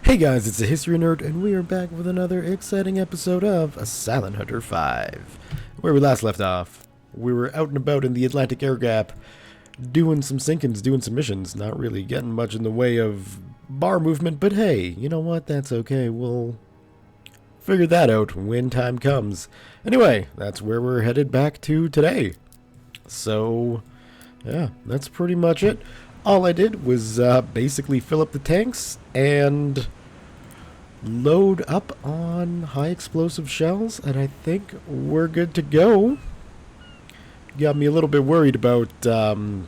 Hey guys, it's a History Nerd, and we are back with another exciting episode of Silent Hunter 5. Where we last left off, we were out and about in the Atlantic air gap, doing some sinkings, doing some missions, not really getting much in the way of bar movement, but hey, you know what, that's okay, we'll figure that out when time comes. Anyway, that's where we're headed back to today. So, yeah, that's pretty much it. All I did was basically fill up the tanks and load up on high explosive shells, and I think we're good to go. Got me a little bit worried about turning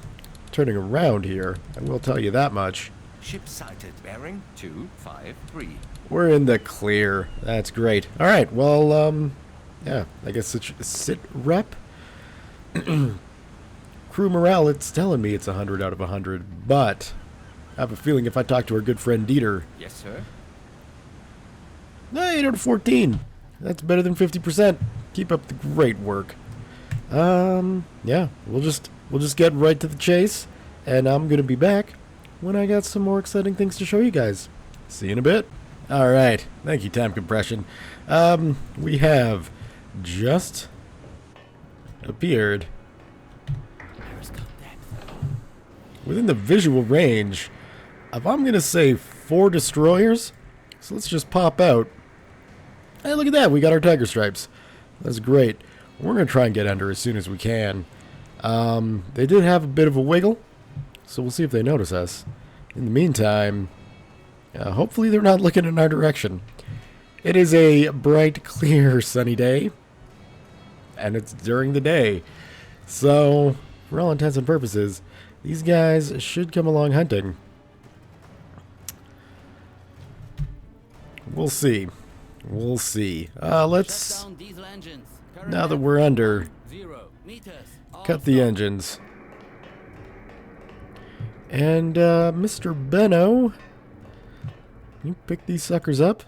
around here, I will tell you that much. Ship sighted, bearing 253. We're in the clear. That's great. Alright, well, yeah, I guess it's sit rep. Crew morale, it's telling me it's 100 out of 100, but I have a feeling if I talk to our good friend Dieter... Yes, sir. 8 out of 14. That's better than 50%. Keep up the great work. Yeah, we'll just get right to the chase, and I'm gonna be back when I got some more exciting things to show you guys. See you in a bit. Alright, thank you, time compression. We have just appeared within the visual range of, I'm gonna say, 4 destroyers. So let's just pop out. Hey, look at that, we got our tiger stripes. That's great. We're gonna try and get under as soon as we can. They did have a bit of a wiggle, so we'll see if they notice us. In the meantime, hopefully they're not looking in our direction. It is a bright, clear, sunny day, and it's during the day. So, for all intents and purposes, these guys should come along hunting. We'll see. We'll see. Let's... Now that we're under, cut the engines. And, Mr. Benno, you pick these suckers up.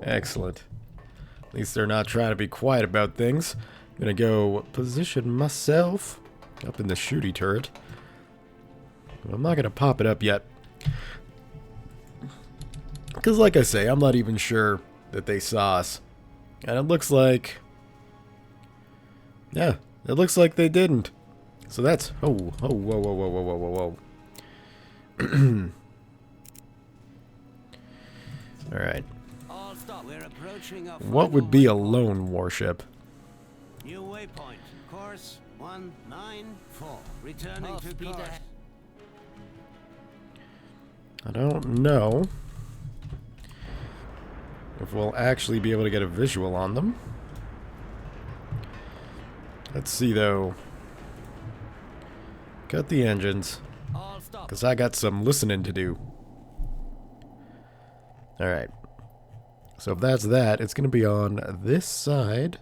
Excellent. At least they're not trying to be quiet about things. I'm gonna go position myself up in the shooty turret. I'm not gonna pop it up yet, because like I say, I'm not even sure that they saw us. And it looks like... yeah, it looks like they didn't. So that's... oh, whoa, whoa, whoa, whoa, whoa, whoa, whoa. Alright. What would be a lone warship? New waypoint, course 194, returning to course. I don't know if we'll actually be able to get a visual on them. Let's see though. Cut the engines, because I got some listening to do. Alright. So if that's that, it's going to be on this side.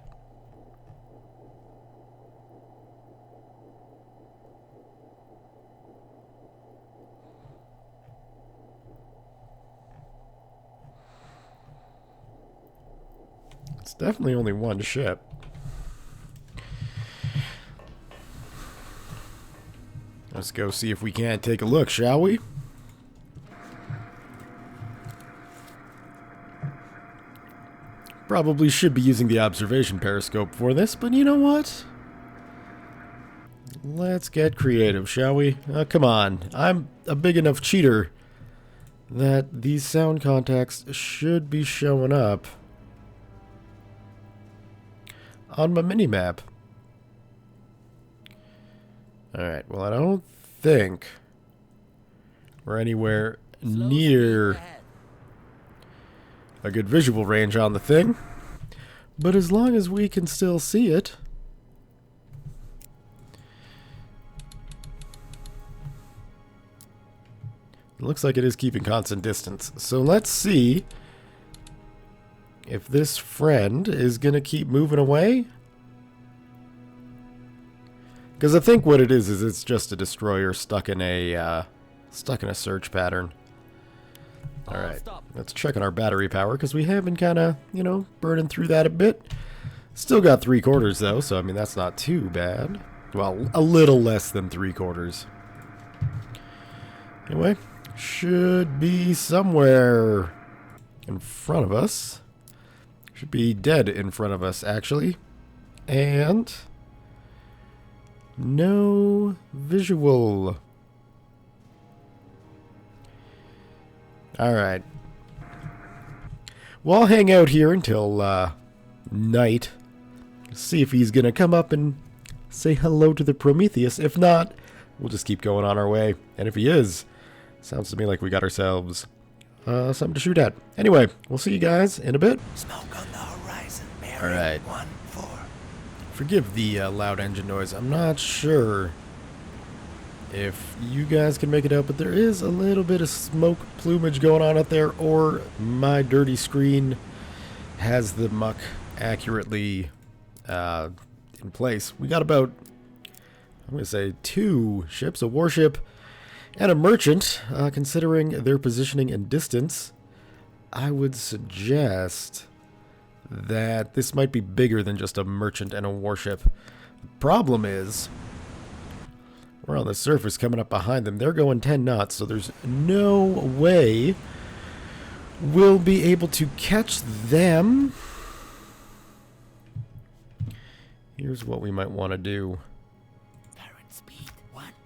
It's definitely only one ship. Let's go see if we can't take a look, shall we? Probably should be using the observation periscope for this, but you know what? Let's get creative, shall we? Come on. I'm a big enough cheater that these sound contacts should be showing up on my mini-map. Alright, well, I don't think we're anywhere near a good visual range on the thing, but as long as we can still see it, it looks like it is keeping constant distance. So let's see if this friend is gonna keep moving away, because I think what it is it's just a destroyer stuck in a search pattern. Alright, let's check on our battery power, because we have been kind of, you know, burning through that a bit. Still got 3/4 though, so I mean that's not too bad. Well, a little less than 3/4. Anyway, should be somewhere in front of us. Should be dead in front of us, actually. And no visual. Alright. Well, I'll hang out here until night. See if he's gonna come up and say hello to the Prometheus. If not, we'll just keep going on our way. And if he is, sounds to me like we got ourselves something to shoot at. Anyway, we'll see you guys in a bit. Smoke on the horizon, bearing Alright. 1-4. Forgive the loud engine noise. I'm not sure if you guys can make it out, but there is a little bit of smoke plumage going on out there, or my dirty screen has the muck accurately in place. We got about, I'm going to say, 2 ships, a warship and a merchant. Considering their positioning and distance, I would suggest that this might be bigger than just a merchant and a warship. The problem is, we're on the surface coming up behind them. They're going 10 knots, so there's no way we'll be able to catch them. Here's what we might want to do. Current speed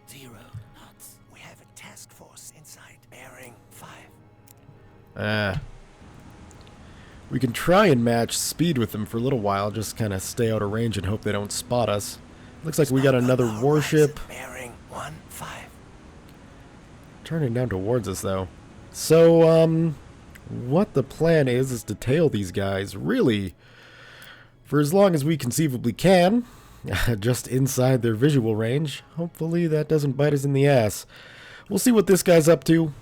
10 knots. We have a task force inside, bearing 5. We can try and match speed with them for a little while, just kind of stay out of range and hope they don't spot us. Looks like we got another warship. Bearing 15. Turning down towards us, though. So, what the plan is to tail these guys, really, for as long as we conceivably can, just inside their visual range. Hopefully that doesn't bite us in the ass. We'll see what this guy's up to,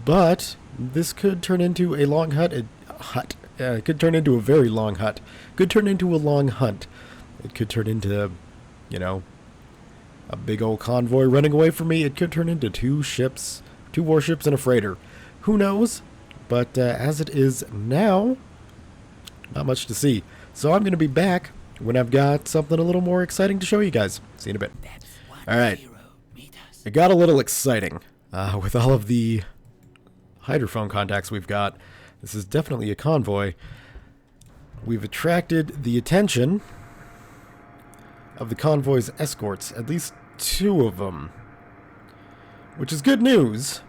but this could turn into a long it could turn into a very long hunt. Could turn into a long hunt. It could turn into, you know, a big old convoy running away from me. It could turn into 2 ships, 2 warships and a freighter. Who knows? But as it is now, not much to see. So I'm going to be back when I've got something a little more exciting to show you guys. See you in a bit. Alright. It got a little exciting with all of the hydrophone contacts we've got. This is definitely a convoy. We've attracted the attention of the convoy's escorts, at least 2 of them. Which is good news,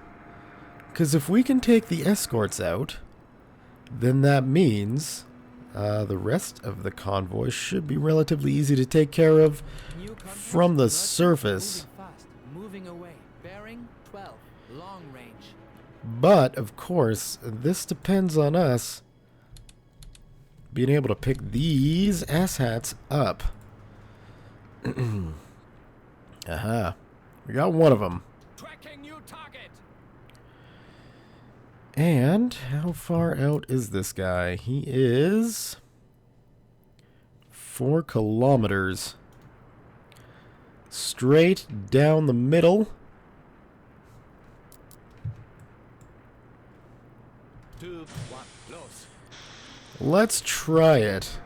because if we can take the escorts out, then that means the rest of the convoy should be relatively easy to take care of from the surface. Moving away, bearing 12, long range. But, of course, this depends on us being able to pick these asshats up. Aha. We got one of them. Tracking new target. And how far out is this guy? He is 4 kilometers. Straight down the middle. 2, 1, close. Let's try it.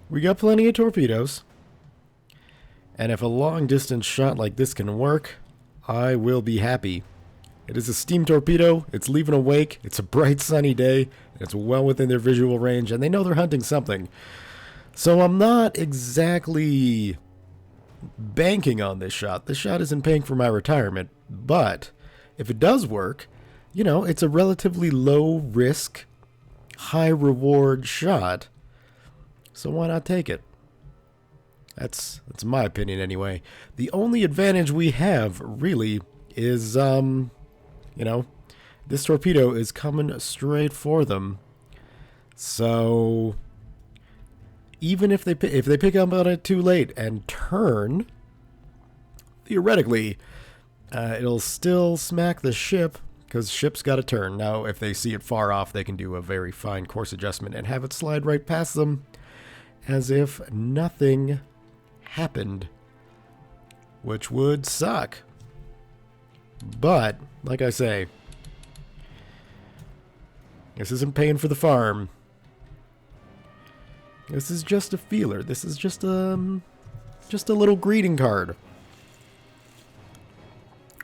We got plenty of torpedoes. And if a long-distance shot like this can work, I will be happy. It is a steam torpedo, it's leaving a wake, it's a bright sunny day, and it's well within their visual range, and they know they're hunting something. So I'm not exactly banking on this shot. This shot isn't paying for my retirement, but if it does work, you know, it's a relatively low-risk, high-reward shot. So why not take it? That's my opinion anyway. The only advantage we have, really, is, you know, this torpedo is coming straight for them. So even if they pick up on it too late and turn, theoretically, it'll still smack the ship, because ship's got to turn. Now, if they see it far off, they can do a very fine course adjustment and have it slide right past them as if nothing happened, which would suck. But, like I say, This isn't paying for the farm. This is just a feeler. This is just a little greeting card.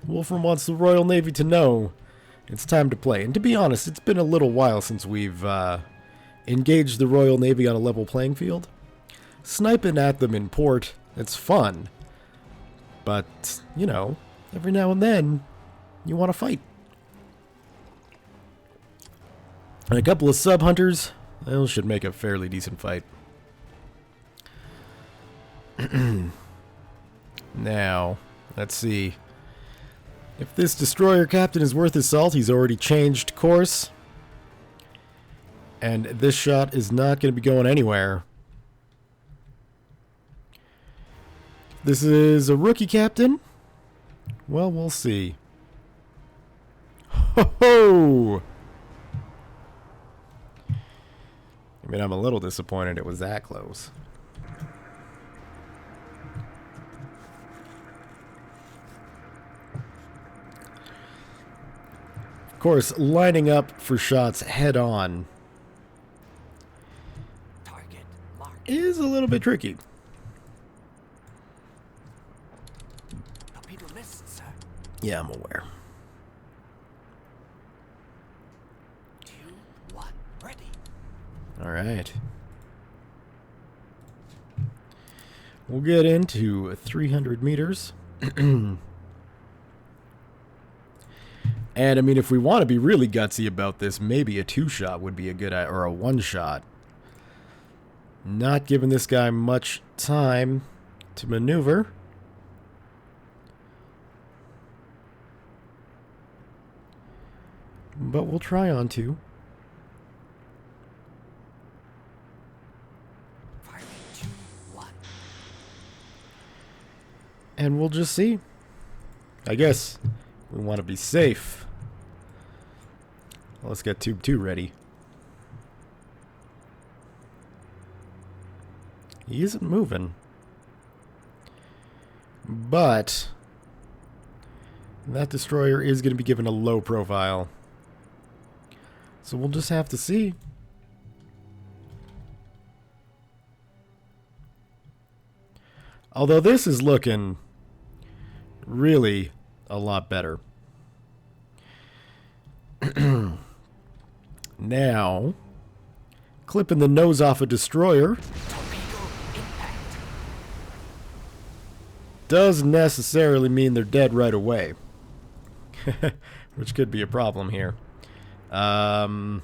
Wolfram wants the Royal Navy to know it's time to play. And to be honest, it's been a little while since we've engaged the Royal Navy on a level playing field. Sniping at them in port, it's fun. But, you know, every now and then, you want to fight. And a couple of sub-hunters, those should make a fairly decent fight. Now, let's see. If this destroyer captain is worth his salt, he's already changed course. And this shot is not going to be going anywhere. This is a rookie captain. Well, we'll see. Ho ho! I mean, I'm a little disappointed it was that close. Of course, lining up for shots head on Target marked. is a little bit tricky. Torpedo missed, sir. Yeah, I'm aware. 2, 1, ready. All right. We'll get into 300 meters. And, I mean, if we want to be really gutsy about this, maybe a 2-shot would be a good or a 1-shot. Not giving this guy much time to maneuver. But we'll try on to. Firing 2, 1. And we'll just see. I guess we want to be safe. Let's get tube 2 ready. He isn't moving. But that destroyer is going to be given a low profile. So we'll just have to see. Although this is looking really a lot better. Now, clipping the nose off a destroyer Torpedo impact. doesn't necessarily mean they're dead right away. Which could be a problem here. But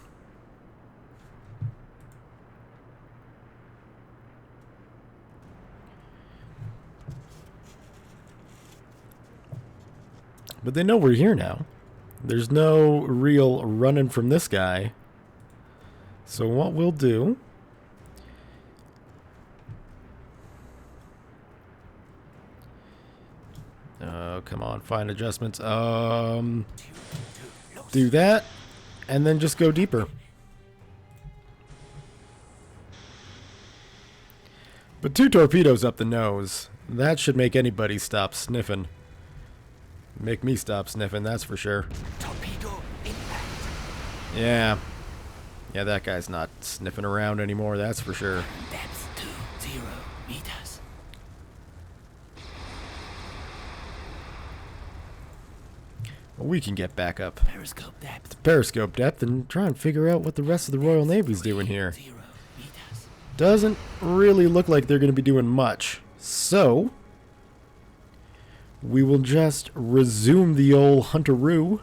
they know we're here now. There's no real running from this guy. So what we'll do... Oh, come on, fine adjustments. Do that, and then just go deeper. But 2 torpedoes up the nose. That should make anybody stop sniffing. Make me stop sniffing, that's for sure. Torpedo impact. Yeah. Yeah, that guy's not sniffing around anymore, that's for sure. Depth 20 meters. Well, we can get back up Periscope depth. to periscope depth and try and figure out what the rest of the Royal Navy's doing here. 0 meters. Doesn't really look like they're going to be doing much. So, we will just resume the old hunteroo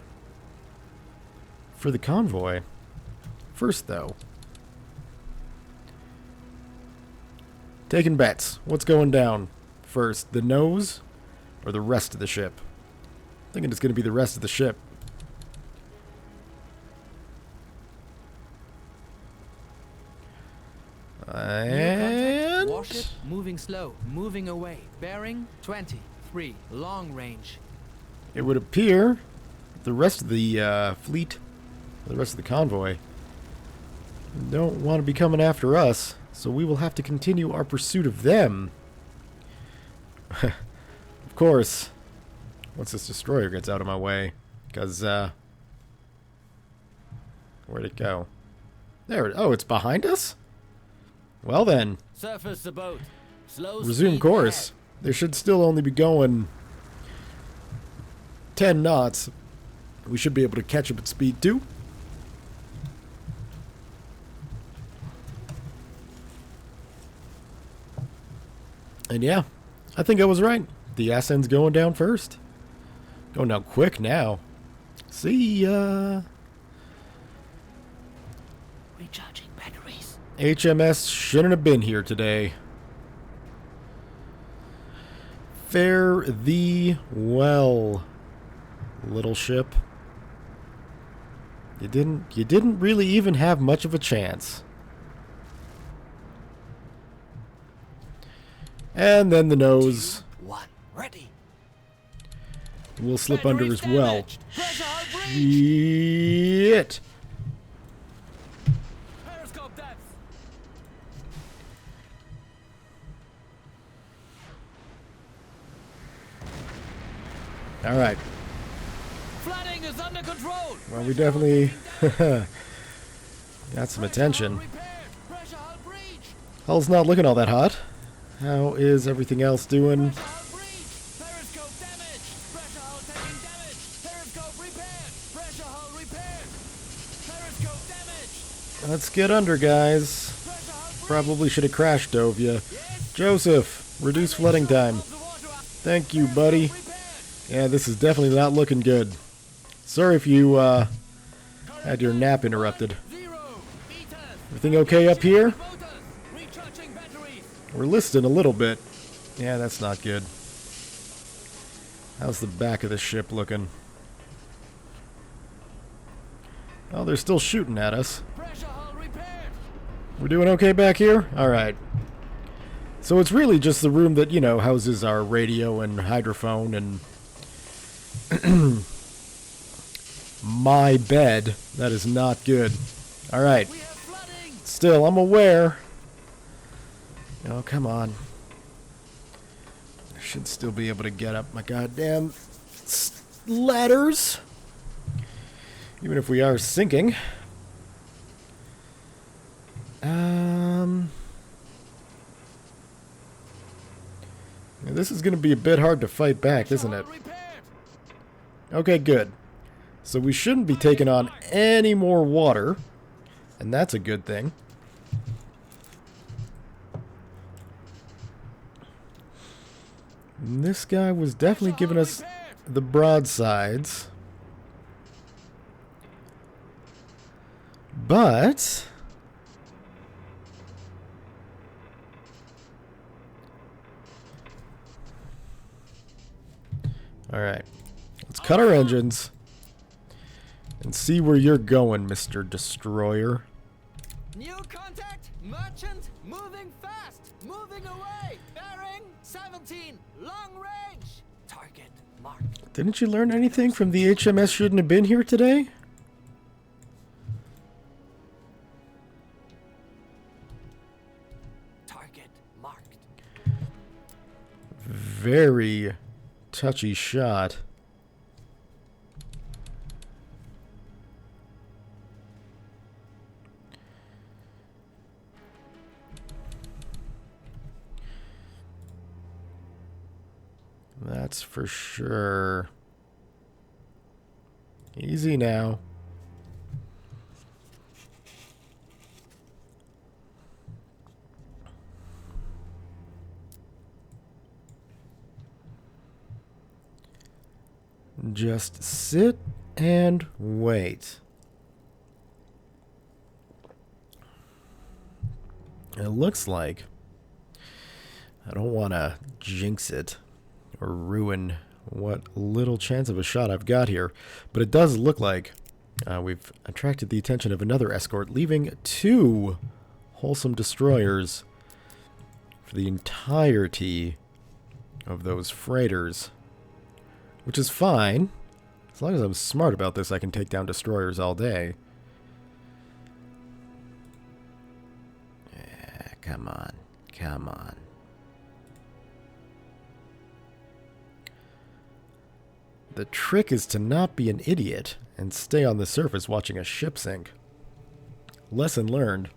for the convoy. First, though, taking bets. What's going down first, the nose or the rest of the ship? I'm thinking it's going to be the rest of the ship. And Warship moving slow, moving away. Bearing 23, long range. it would appear the rest of the fleet, the rest of the convoy, don't want to be coming after us, so we will have to continue our pursuit of them. Of course, once this destroyer gets out of my way, because, where'd it go? There. Oh, it's behind us? Well then, Surface the boat. Slow resume speed course. They should still only be going 10 knots. We should be able to catch up at speed 2. And yeah, I think I was right. The ascent's going down first. Going down quick now. See ya. Recharging batteries. HMS shouldn't have been here today. Fare thee well, little ship. You didn't really even have much of a chance. And then the nose 2, 1, ready. will slip under as well. damaged. Pressure hull breach. Shit. Periscope depth. All right. Flooding is under control. Well, we definitely got some attention. Repaired. Pressure hull breach. Hull's not looking all that hot. How is everything else doing? Pressure hull breach. Periscope damaged. Pressure hull taking damage. Periscope repaired. Pressure hull repaired. Periscope damaged. Let's get under, guys. Pressure hull breach. Probably should have crash dove you. Joseph, reduce flooding time. Of the water up. Thank you, buddy. Repaired. Yeah, this is definitely not looking good. Sorry if you had your nap interrupted. 0 meters. Everything okay up here? Motors. Recharging batteries. We're listing a little bit. Yeah, that's not good. How's the back of the ship looking? Oh, they're still shooting at us. Pressure hull repaired. We're doing okay back here? Alright. So it's really just the room that, you know, houses our radio and hydrophone and my bed. That is not good. Alright. We have flooding. Still, I'm aware. Oh, come on. I should still be able to get up my goddamn ladders. Even if we are sinking. This is going to be a bit hard to fight back, isn't it? Repaired. Okay, good. So we shouldn't be taking on any more water. And that's a good thing. And this guy was definitely giving us the broadsides. But alright. Let's cut our engines and see where you're going, Mr. Destroyer. New contact, merchant, moving fast, moving away, bearing 17, long range. Target marked. Didn't you learn anything from the HMS shouldn't have been here today? Target marked. Very touchy shot. That's for sure. Easy now. Just sit and wait. It looks like I don't want to jinx it or ruin what little chance of a shot I've got here, but it does look like we've attracted the attention of another escort, leaving 2 wholesome destroyers for the entirety of those freighters, which is fine. As long as I'm smart about this, I can take down destroyers all day. Yeah, come on, come on. The trick is to not be an idiot and stay on the surface watching a ship sink. Lesson learned.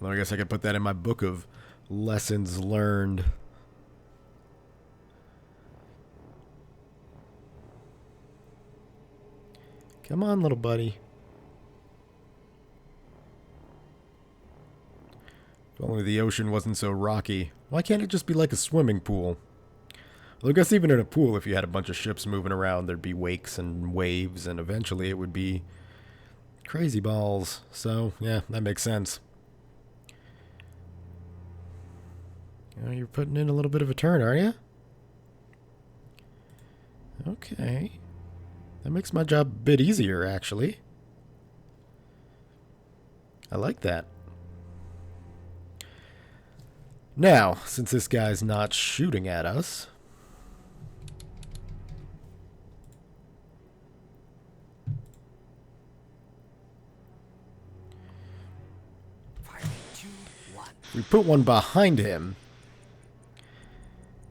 Well, I guess I could put that in my book of lessons learned. Come on, little buddy. If only the ocean wasn't so rocky. Why can't it just be like a swimming pool? Well, I guess even in a pool, if you had a bunch of ships moving around, there'd be wakes and waves, and eventually it would be crazy balls. So, yeah, that makes sense. You're putting in a little bit of a turn, are you? Okay. That makes my job a bit easier, actually. I like that. Now, since this guy's not shooting at us... we put one behind him.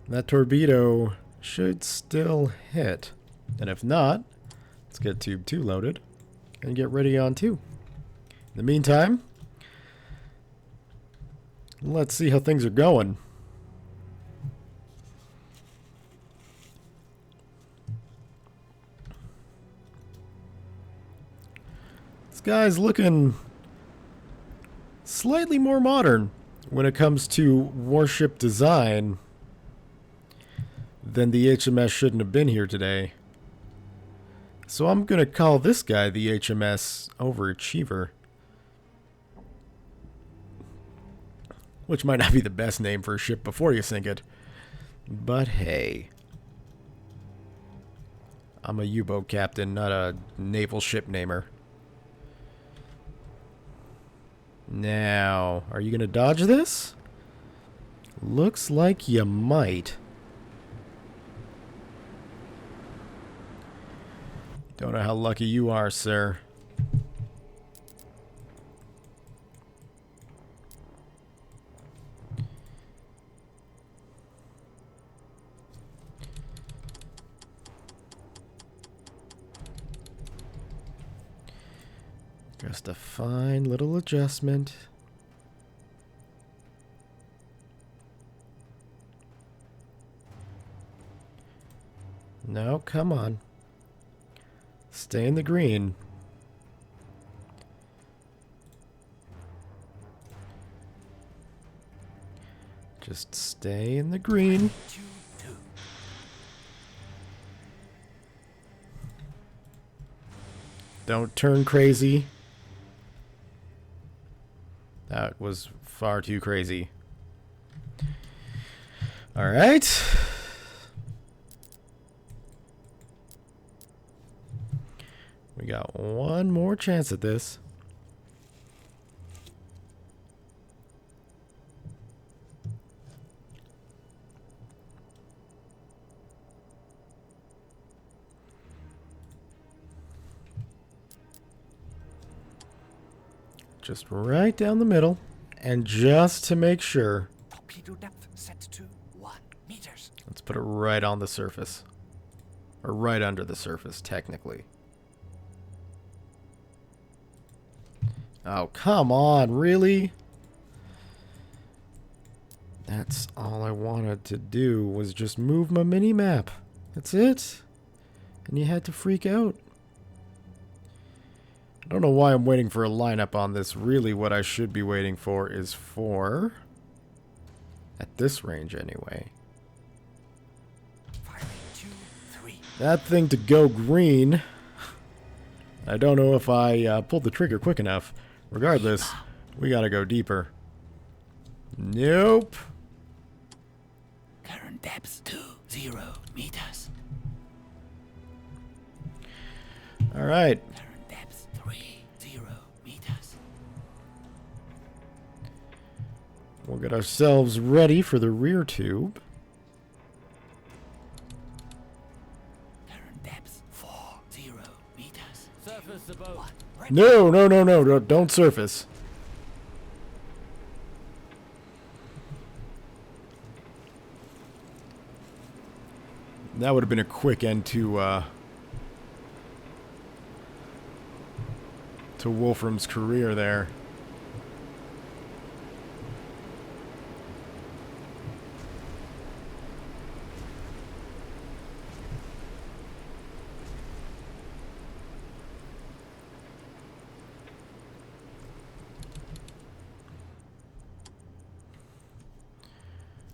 That torpedo should still hit. And if not, let's get tube 2 loaded and get ready on 2. In the meantime, let's see how things are going. This guy's looking slightly more modern when it comes to warship design than the HMS shouldn't have been here today. So I'm going to call this guy the HMS Overachiever. Which might not be the best name for a ship before you sink it. But hey. I'm a U-boat captain, not a naval ship namer. Now, are you going to dodge this? Looks like you might. Don't know how lucky you are, sir. Just a fine little adjustment. No, come on. Stay in the green. Just stay in the green. Don't turn crazy. That was far too crazy. All right. We got one more chance at this. Just right down the middle. And just to make sure, Torpedo depth set to 1 meters. let's put it right on the surface. Or right under the surface, technically. Oh, come on, really? That's all I wanted to do was just move my mini-map. That's it. And you had to freak out. I don't know why I'm waiting for a lineup on this. Really, what I should be waiting for is 4. At this range, anyway. Firing 2, 3. That thing to go green. I don't know if I pulled the trigger quick enough. Regardless, we gotta go deeper. Nope. Current depth 20 meters. Alright. Current depth 30 meters. We'll get ourselves ready for the rear tube. Current depth 40 meters. Surface the boat. No, no, no, no, don't surface. That would have been a quick end to to Wolfram's career there.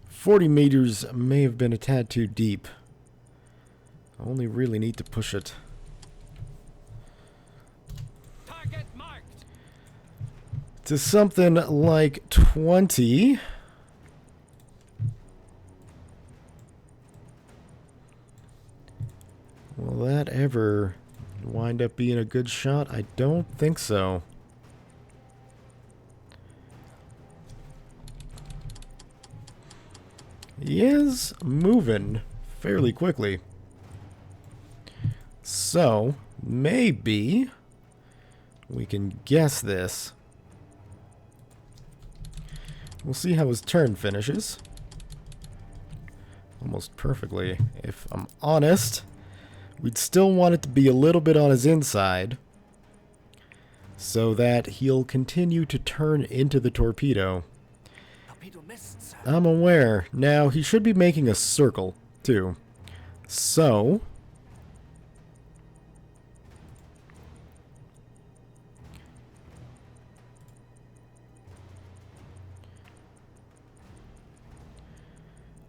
"40 meters may have been a tad too deep. I only really need to push it Target marked. to something like 20. Will that ever wind up being a good shot? I don't think so. He is moving fairly quickly. So, maybe we can guess this. We'll see how his turn finishes. Almost perfectly. If I'm honest, we'd still want it to be a little bit on his inside so that he'll continue to turn into the torpedo. Torpedo missed, sir. I'm aware. Now, he should be making a circle, too. So,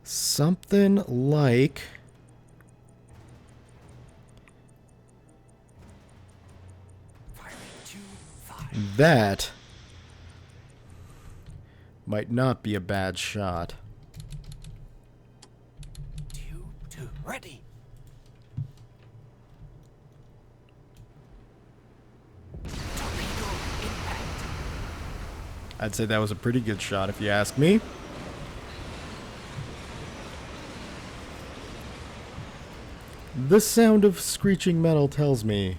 something like Firing 2-5. that might not be a bad shot. 2-2. Ready. Torpedo impact. I'd say that was a pretty good shot if you ask me. The sound of screeching metal tells me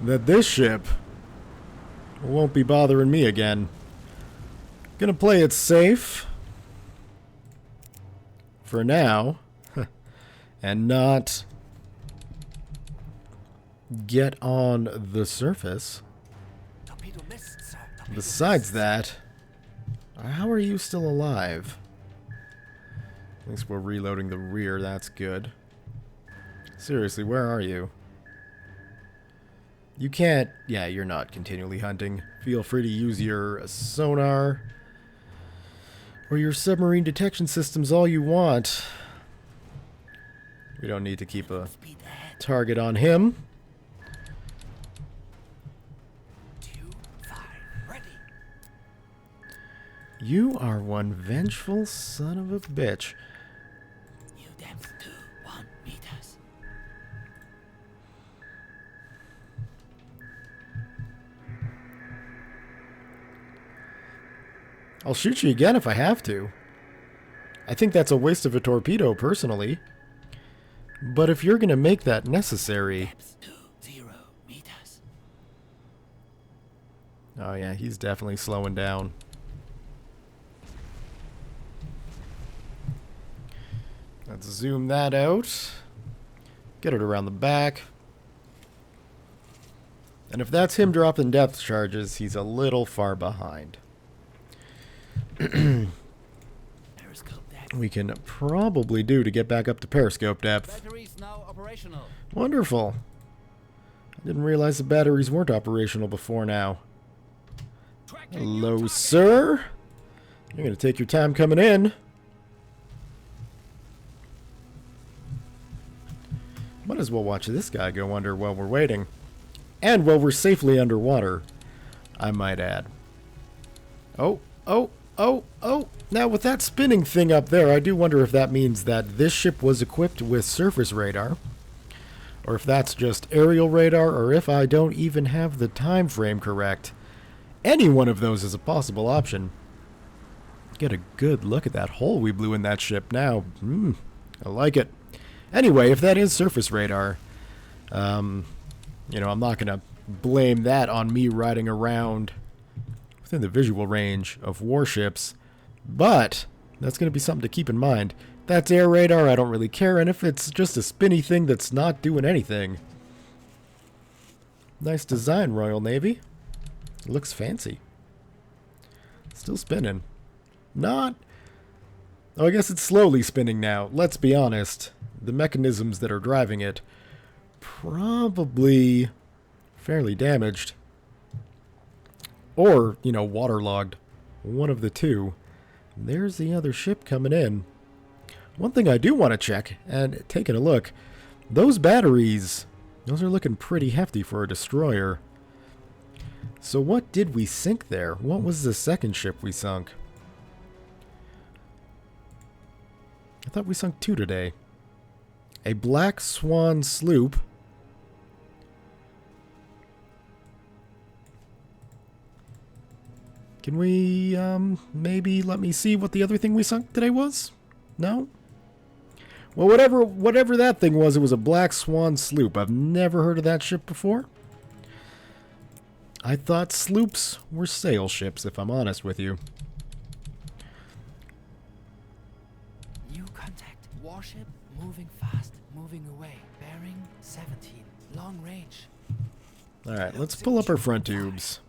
that this ship won't be bothering me again. Gonna play it safe for now and not get on the surface. Torpedo missed, sir. Torpedo Besides missed. that, how are you still alive? At least we're reloading the rear, that's good. Seriously, where are you? You can't... Yeah, you're not continually hunting. Feel free to use your sonar or your submarine detection systems all you want. We don't need to keep a Speed ahead. target on him. 2-5. Ready. You are one vengeful son of a bitch. New depth 1 meters. I'll shoot you again if I have to. I think that's a waste of a torpedo, personally. But if you're going to make that necessary... Depth 0 meters. Oh yeah, he's definitely slowing down. Let's zoom that out. Get it around the back. And if that's him dropping depth charges, he's a little far behind. Periscope depth. We can probably do to get back up to periscope depth. Batteries now operational. Wonderful. I didn't realize the batteries weren't operational before now. Tracking new Hello, target. sir. You're going to take your time coming in. Might as well watch this guy go under while we're waiting. And while we're safely underwater, I might add. Oh, oh, oh, oh. Now, with that spinning thing up there, I do wonder if that means that this ship was equipped with surface radar, or if that's just aerial radar, or if I don't even have the time frame correct. Any one of those is a possible option. Get a good look at that hole we blew in that ship now. I like it. Anyway, if that is surface radar, you know, I'm not going to blame that on me riding around within the visual range of warships, but that's going to be something to keep in mind. That's air radar, I don't really care, and if it's just a spinny thing that's not doing anything, Nice design, Royal Navy. Looks fancy. Still spinning. Not... Oh, I guess it's slowly spinning now. Let's be honest. The mechanisms that are driving it probably fairly damaged. Or, you know, waterlogged. One of the two. There's the other ship coming in. One thing I do want to check, and taking a look, those batteries, those are looking pretty hefty for a destroyer. So what did we sink there? What was the second ship we sunk? I thought we sunk 2 today. A Black Swan sloop. Can we, maybe let me see what the other thing we sunk today was? No? Well, whatever that thing was, it was a Black Swan sloop. I've never heard of that ship before. I thought sloops were sail ships, if I'm honest with you. New contact. Warship moving fast, moving away. Bearing 17. Long range. Alright, let's pull up our front tubes.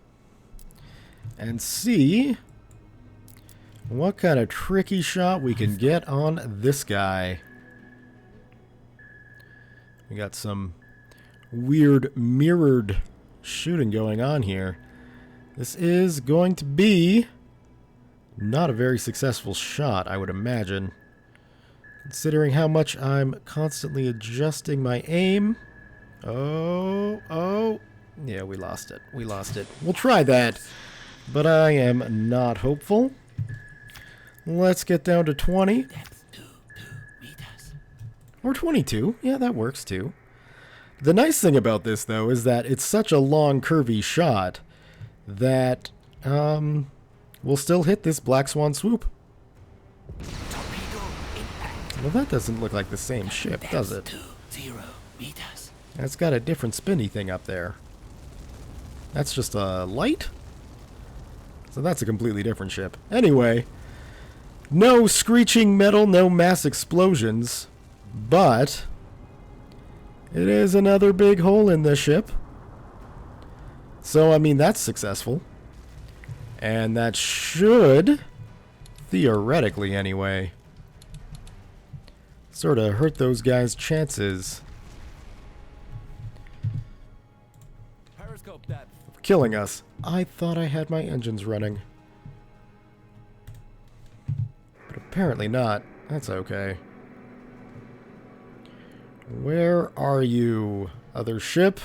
And see what kind of tricky shot we can get on this guy. We got some weird mirrored shooting going on here. This is going to be not a very successful shot, I would imagine. Considering how much I'm constantly adjusting my aim. Oh. Yeah, we lost it. We lost it. We'll try that. But I am not hopeful. Let's get down to 20. Depth 2 meters. Or 22. Yeah, that works too. The nice thing about this, though, is that it's such a long, curvy shot that we'll still hit this Black Swan swoop. Torpedo impact. Well, that doesn't look like the same ship, does it? 20 meters. It's got a different spinny thing up there. That's just a light? So that's a completely different ship. Anyway, no screeching metal, no mass explosions, but it is another big hole in the ship. So, I mean, that's successful. And that should, theoretically anyway, sort of hurt those guys' chances Periscope depth. of killing us. I thought I had my engines running. But apparently not. That's okay. Where are you, other ship?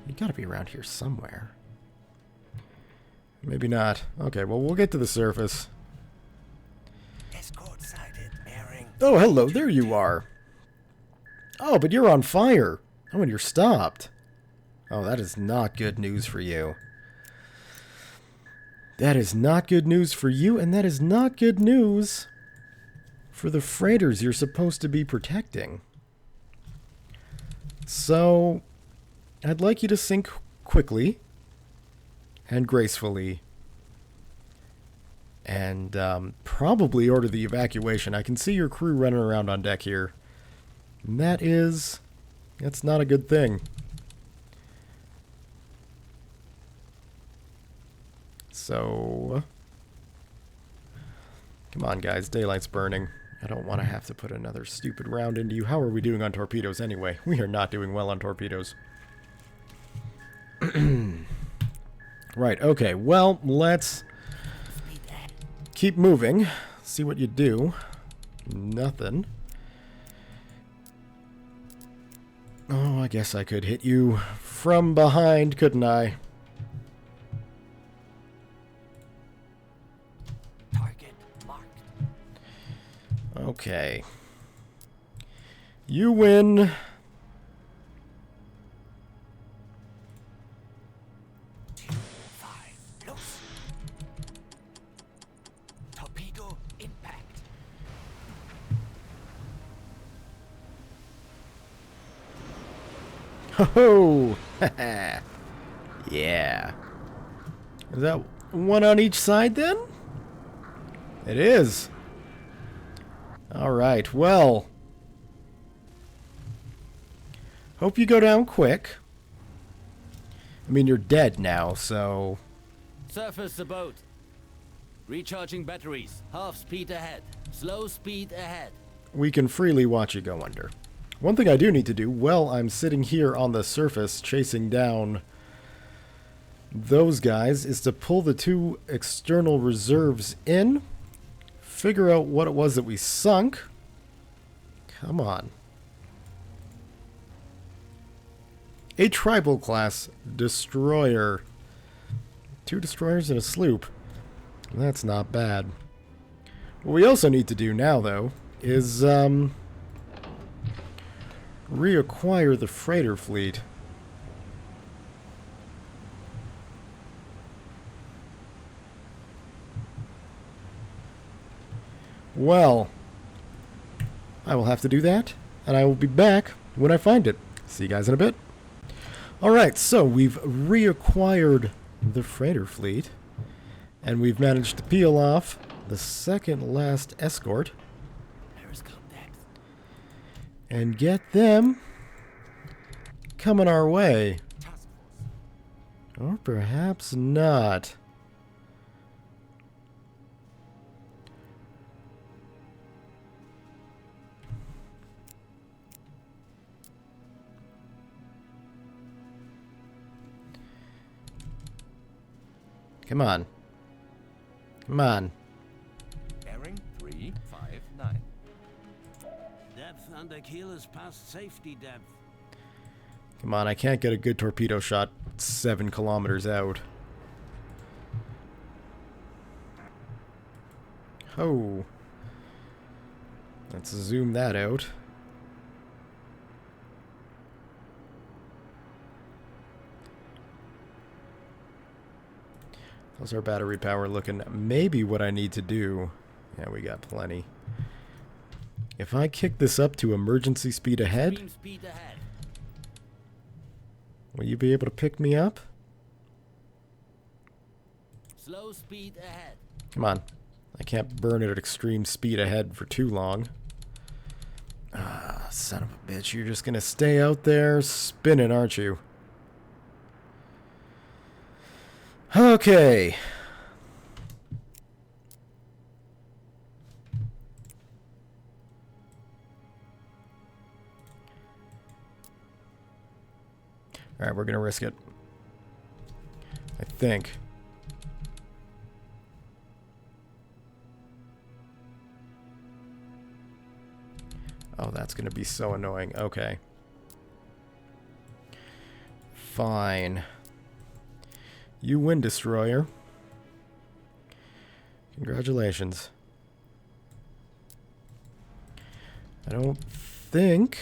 You gotta be around here somewhere. Maybe not. Okay, well, we'll get to the surface. Escort sighted. Bearing. Oh, hello, there you are. Oh, but you're on fire. Oh, and you're stopped. Oh, that is not good news for you. That is not good news for you, and that is not good news for the freighters you're supposed to be protecting. So, I'd like you to sink quickly and gracefully and probably order the evacuation. I can see your crew running around on deck here. And that's not a good thing. So, come on guys, daylight's burning. I don't want to have to put another stupid round into you. How are we doing on torpedoes anyway? We are not doing well on torpedoes. Right, okay, well, let's keep moving. See what you do. Nothing. Oh, I guess I could hit you from behind, couldn't I? Target marked. Okay. You win. 2-5. Close. Torpedo impact. Ho-ho! Yeah. Is that one on each side then? It is. Alright, well. Hope you go down quick. I mean, you're dead now, so... Surface the boat. Recharging batteries. Half speed ahead. Slow speed ahead. we can freely watch you go under. One thing I do need to do, while I'm sitting here on the surface chasing down those guys, is to pull the two external reserves in, figure out what it was that we sunk. Come on. A tribal class destroyer. 2 destroyers and a sloop. That's not bad. What we also need to do now, though, is reacquire the freighter fleet. Well, I will have to do that, and I will be back when I find it. See you guys in a bit. Alright, so we've reacquired the freighter fleet, and we've managed to peel off the second last escort and get them coming our way. Or perhaps not. Come on. Come on. Bearing 359. Depth under keel is past safety depth. Come on, I can't get a good torpedo shot 7 kilometers out. Oh. Let's zoom that out. How's our battery power looking? Maybe what I need to do... Yeah, we got plenty. If I kick this up to emergency speed ahead, Extreme speed ahead. will you be able to pick me up? Slow speed ahead. Come on. I can't burn it at extreme speed ahead for too long. Ah, son of a bitch. You're just gonna stay out there spinning, aren't you? Okay. Alright, we're gonna risk it. I think. Oh, that's gonna be so annoying. Okay. Fine. You win, destroyer. Congratulations. I don't think...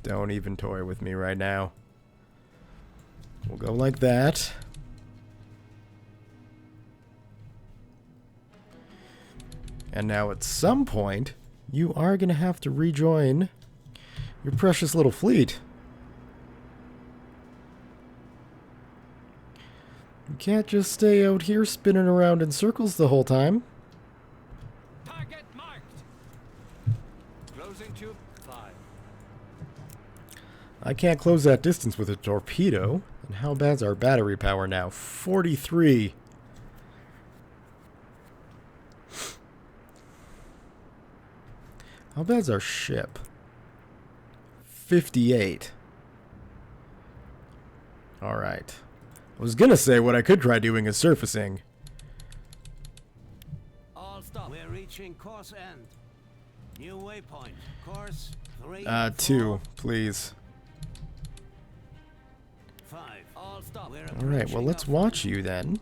Don't even toy with me right now. We'll go like that. And now at some point, you are going to have to rejoin your precious little fleet. You can't just stay out here spinning around in circles the whole time. Target marked. Closing tube 5. I can't close that distance with a torpedo. And how bad's our battery power now? 43. How bad's our ship? 58. Alright. I was gonna say what I could try doing is surfacing. All stop. We're reaching course end. New waypoint. Course 3. 2, please. 5. All stop. We're Alright, well approaching let's our watch final you then.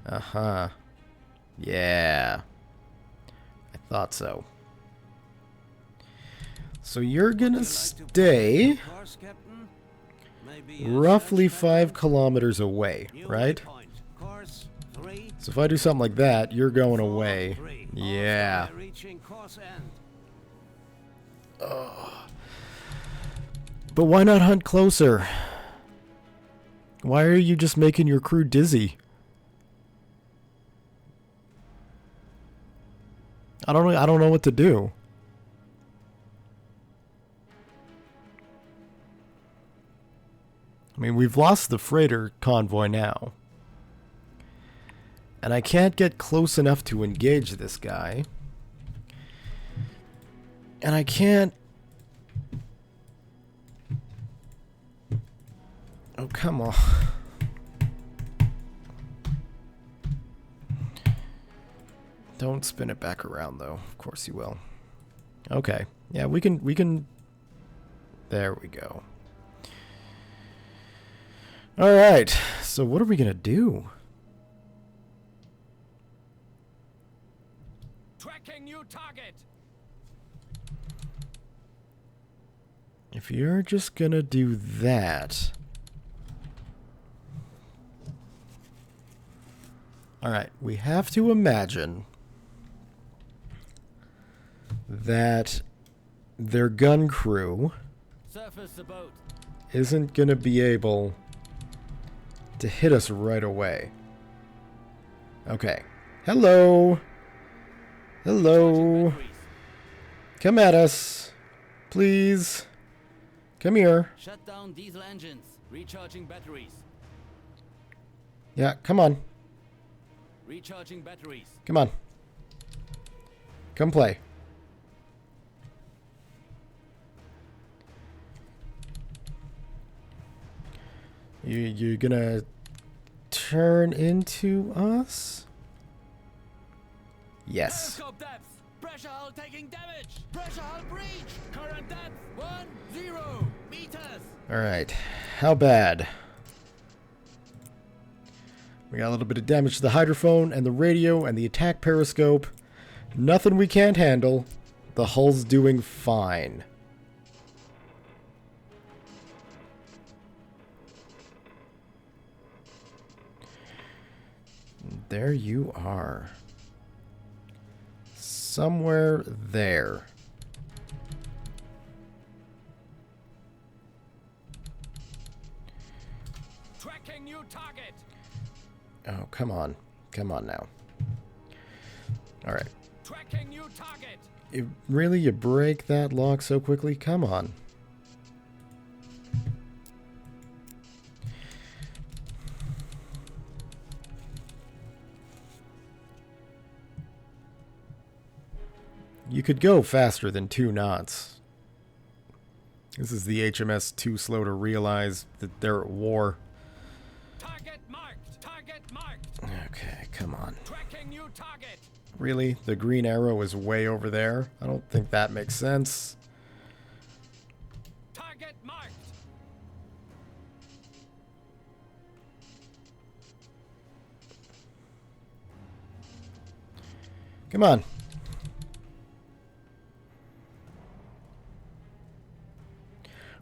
waypoint. Uh-huh. Yeah. I thought so. So you're gonna Would you like to stay proceed course, Captain? Maybe a roughly search 5 pattern? kilometers away, New right? waypoint. Course 3. So if I do something like that, you're going away. 3. Yeah. Also, we're reaching course end. But why not hunt closer? Why are you just making your crew dizzy? I don't know what to do. I mean, we've lost the freighter convoy now. And I can't get close enough to engage this guy. And I can't... Oh, come on. Don't spin it back around, though. Of course you will. Okay. Yeah, we can... There we go. Alright. So what are we going to do? Tracking new target. If you're just going to do that... Alright, we have to imagine that their gun crew Surface the boat. isn't going to be able to hit us right away. Okay. Hello. Hello. Come at us. Please. Come here. Shut down diesel engines. Recharging batteries. Yeah, come on. Recharging batteries. Come on. Come play. You're gonna turn into us? Yes. Periscope depth. Pressure hull taking damage. Pressure hull breach. Current depth 10 meters. Alright. How bad? We got a little bit of damage to the hydrophone and the radio and the attack periscope. Nothing we can't handle. The hull's doing fine. There you are. Somewhere there. Tracking new target. Oh, come on. Come on now. Alright. Tracking new target. Really? You break that lock so quickly? Come on. You could go faster than 2 knots. This is the HMS too slow to realize that they're at war. Target marked. Target marked. Okay, come on. Tracking new target. Really? The green arrow is way over there? I don't think that makes sense. Target marked. Come on.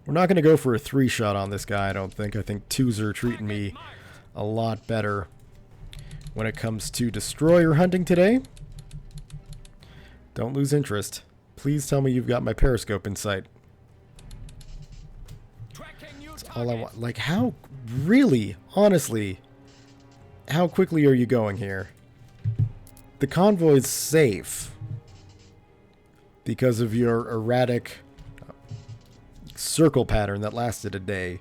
We're not going to go for a 3-shot on this guy, I don't think. I think 2s are treating me a lot better when it comes to destroyer hunting today. Don't lose interest. Please tell me you've got my periscope in sight. That's all I want. Like, how, really, honestly, how quickly are you going here? The convoy's safe because of your erratic circle pattern that lasted a day.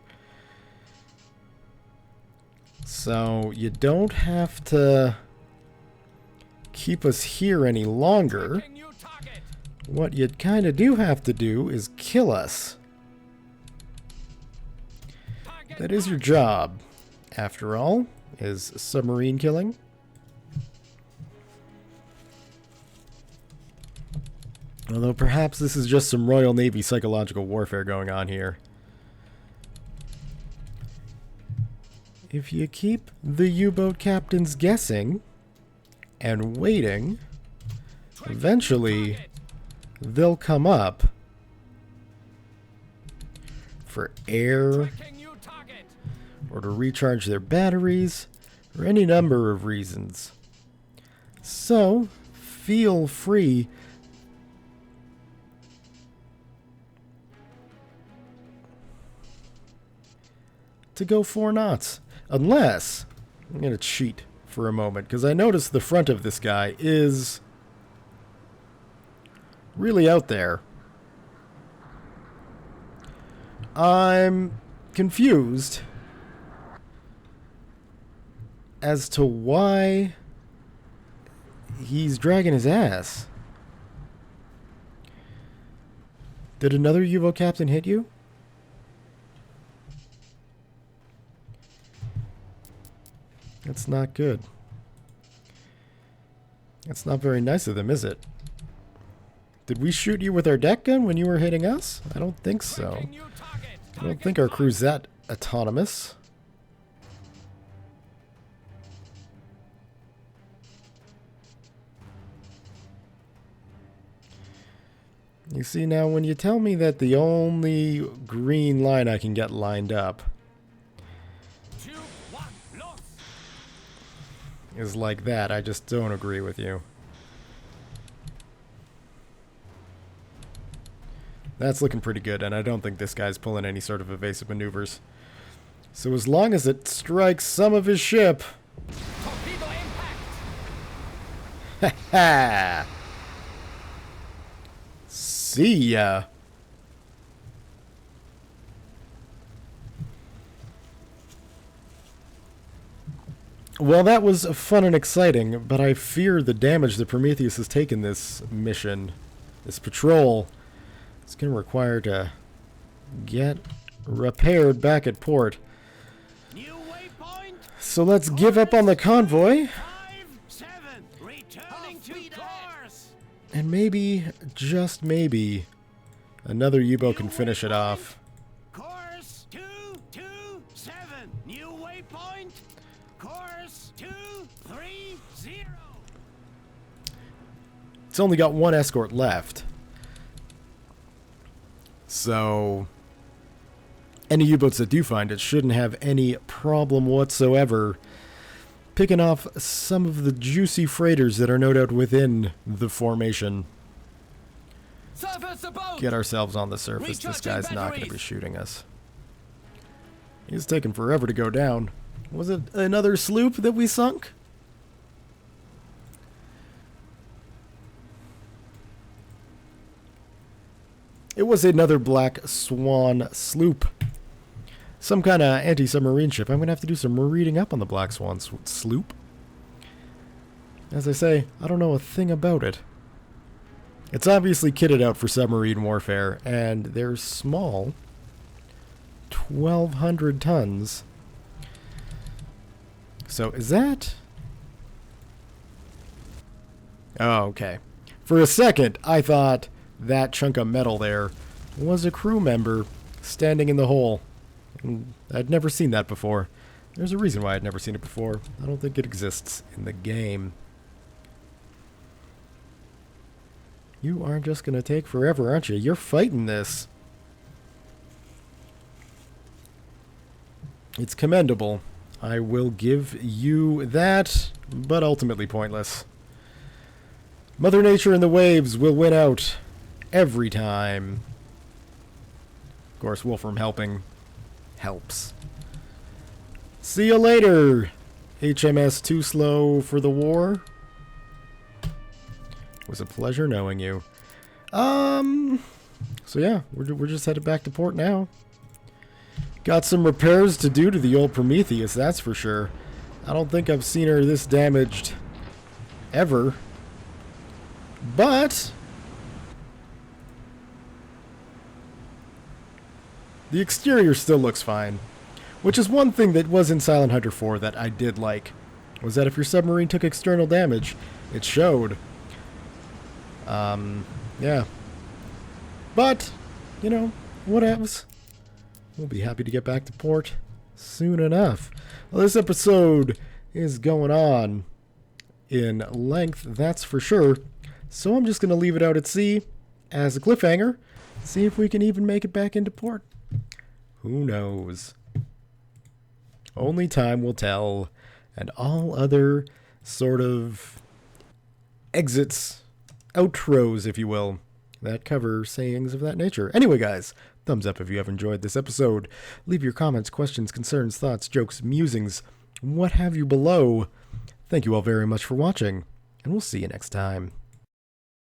So you don't have to keep us here any longer. What you kind of do have to do is kill us. That is your job, after all, is submarine killing. Although perhaps this is just some Royal Navy psychological warfare going on here. If you keep the U-boat captains guessing and waiting, eventually they'll come up for air or to recharge their batteries or any number of reasons. So, feel free to go 4 knots. Unless, I'm going to cheat for a moment, because I noticed the front of this guy is really out there. I'm confused as to why he's dragging his ass. Did another U-boat captain hit you? That's not good. That's not very nice of them, is it? Did we shoot you with our deck gun when you were hitting us? I don't think so. I don't think our crew's that autonomous. You see, now when you tell me that the only green line I can get lined up is like that, I just don't agree with you. That's looking pretty good, and I don't think this guy's pulling any sort of evasive maneuvers. So as long as it strikes some of his ship... Torpedo impact! Ha ha! See ya! Well, that was fun and exciting, but I fear the damage that Prometheus has taken this mission, this patrol, is going to require to get repaired back at port. New waypoint. So let's give up on the convoy, 5-7. Returning to course. and maybe, just maybe, another U-boat can finish it off. Course 227. New waypoint. Course 230. It's only got one escort left. So, any U-boats that do find it shouldn't have any problem whatsoever picking off some of the juicy freighters that are no doubt within the formation. Surface the boat! Get ourselves on the surface. This Recharging guy's not going to be batteries. shooting us. He's taking forever to go down. Was it another sloop that we sunk? It was another black Swan sloop. Some kind of anti-submarine ship. I'm going to have to do some more reading up on the Black Swan sloop. As I say, I don't know a thing about it. It's obviously kitted out for submarine warfare, and they're small. 1,200 tons. So, is that... Oh, okay. For a second, I thought that chunk of metal there was a crew member standing in the hole. And I'd never seen that before. There's a reason why I'd never seen it before. I don't think it exists in the game. You are just going to take forever, aren't you? You're fighting this. It's commendable. I will give you that, but ultimately pointless. Mother Nature and the waves will win out every time. Of course, Wolfram helping helps. See you later, HMS Too Slow for the War. It was a pleasure knowing you. So yeah, we're just headed back to port now. Got some repairs to do to the old Prometheus, that's for sure. I don't think I've seen her this damaged ever. But the exterior still looks fine. Which is one thing that was in Silent Hunter 4 that I did like. Was that if your submarine took external damage, it showed. Yeah. But, you know, whatevs. We'll be happy to get back to port soon enough. Well, this episode is going on in length, that's for sure. So I'm just going to leave it out at sea as a cliffhanger. See if we can even make it back into port. Who knows? Only time will tell. And all other sort of exits, outros, if you will, that cover sayings of that nature. Anyway, guys, thumbs up if you have enjoyed this episode. Leave your comments, questions, concerns, thoughts, jokes, musings, what have you below. Thank you all very much for watching, and we'll see you next time.